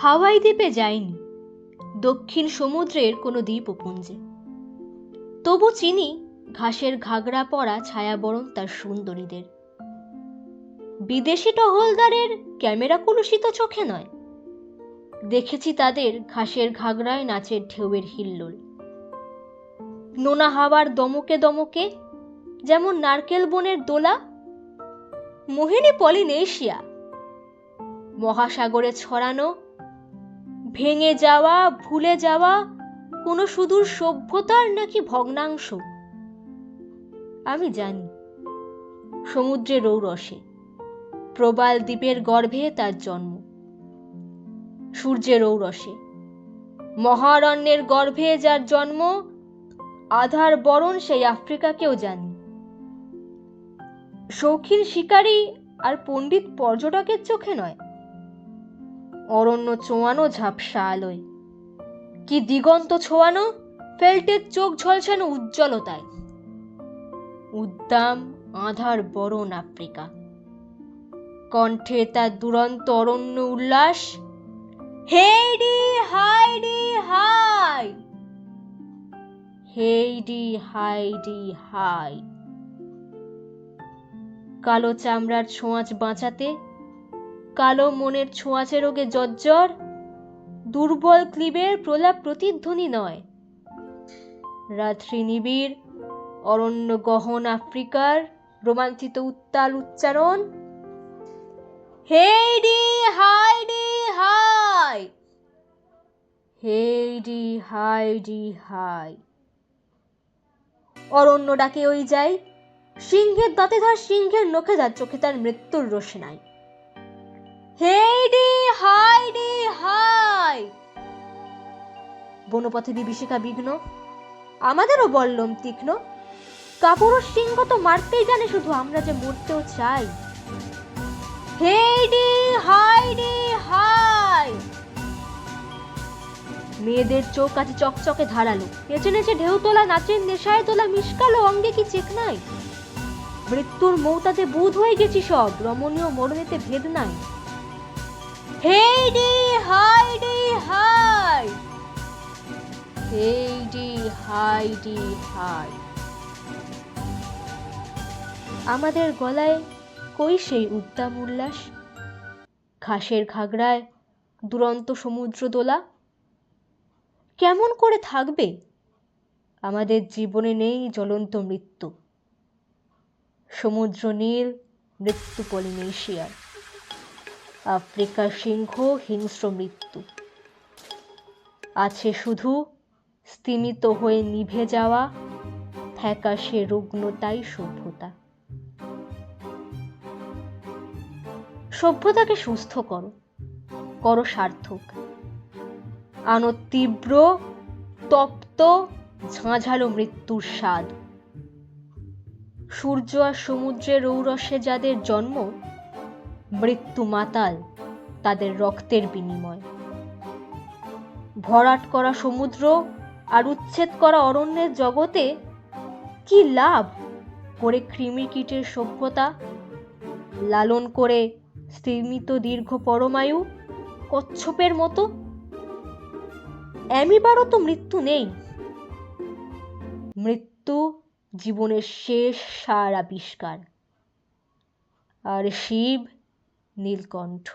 হাওয়াই দ্বীপে যাইনি, দক্ষিণ সমুদ্রের কোনো দ্বীপপুঞ্জে। তবু চিনি ঘাসের ঘাগরা পরা ছায়াবরণ তার সুন্দরীদের। বিদেশি টহলদারের ক্যামেরা কলুষিত চোখে নয়, দেখেছি তাদের ঘাসের ঘাগরায় নাচের ঢেউয়ের হিল্লোল। নোনা হাওয়ার দমকে দমকে যেমন নারকেল বনের দোলা। মোহিনী পলিনেশিয়া, মহাসাগরে ছড়ানো ভেঙে যাওয়া ভুলে যাওয়া কোনো সুদূর সভ্যতার নাকি ভগ্নাংশ। আমি জানি সমুদ্রের রৌরসে প্রবাল দ্বীপের গর্ভে তার জন্ম, সূর্যের ঔরসে মহারণ্যের গর্ভে যার জন্ম, আধার বরণ সেই আফ্রিকাকেও জানি। শৌখিন শিকারী আর পণ্ডিত পর্যটকের চোখে নয়, অরণ্য চোয়ানো ঝাপসা আলোয়, কি দিগন্ত ছোয়ানো ফেল্টের চোখ ঝলসানো উজ্জ্বলতায়। উদ্দাম আধার বরণ আফ্রিকা, কণ্ঠে তার দুরন্ত অরণ্য উল্লাস। হেইডি হাইডি হাই, হেইডি হাইডি হাই। কালো চামড়ার ছোঁয়াচ বাঁচাতে, কালো মনের ছোঁয়াচে রোগে জর্জর, দুর্বল ক্লিবের প্রলাপ প্রতিধ্বনি নয়। রাত্রি নিবিড় অরণ্য গহন আফ্রিকার রোমাঞ্চিত উত্তাল উচ্চারণ। হেইডি হাইডি হাই, হেইডি হাইডি হাই। অরণ্য ডাকে ওই যাই, সিংহের দাঁতে ধার সিংহের নখে ধার চোখে তার মৃত্যুর রোশনাই। হেইডি হাইডি হাই। বনপথে বিভীষিকা বিঘ্ন, আমাদেরও বল্লম তীক্ষ্ণ। কাপুরুষ সিংহ তো মারতেই জানে, শুধু আমরা যে মরতেও চাই। হেইডি হাইডি হাই। মেয়েদের চোখ আছে চকচকে ধারালো, নেচে নেচে ঢেউ তোলা, নাচের নেশায় তোলা মিশকালো অঙ্গে কি চেক নাই। মৃত্যুর মৌতাতে বুধ হয়ে গেছি সব, রমণীয় মরণেতে ভেদ নাই। হেইডি হাইডি হাই, হেইডি হাইডি হাই। আমাদের গলায় কই সেই উদ্দাম উল্লাস, ঘাসের ঘাগরায় দুরন্ত সমুদ্র দোলা। কেমন করে থাকবে আমাদের জীবনে নেই জ্বলন্ত মৃত্যু। সমুদ্র নীল মৃত্যু পলিনেশিয়ার, আফ্রিকার সিংহ হিংস্র মৃত্যু। আছে শুধু স্তিমিত হয়ে নিভে যাওয়া ফ্যাকাশে রুগ্নতাই সভ্যতা। সভ্যতাকে সুস্থ করো, করো সার্থক। আনো তীব্র তপ্ত ঝাঁঝালো মৃত্যুর স্বাদ। সূর্য আর সমুদ্রের ঔরসে যাদের জন্ম, মৃত্যু মাতাল তাদের রক্তের বিনিময়। ভরাট করা সমুদ্র আর উচ্ছেদ করা অরণ্যের জগতে কি লাভ করে কৃমি কীটের সভ্যতা, লালন করে স্তিমিত দীর্ঘ পরমায়ু কচ্ছপের মতো। অ্যামিবারও তো মৃত্যু নেই, মৃত্যু জীবনের শেষ সার আবিষ্কার। আর শিব নীলকণ্ঠ।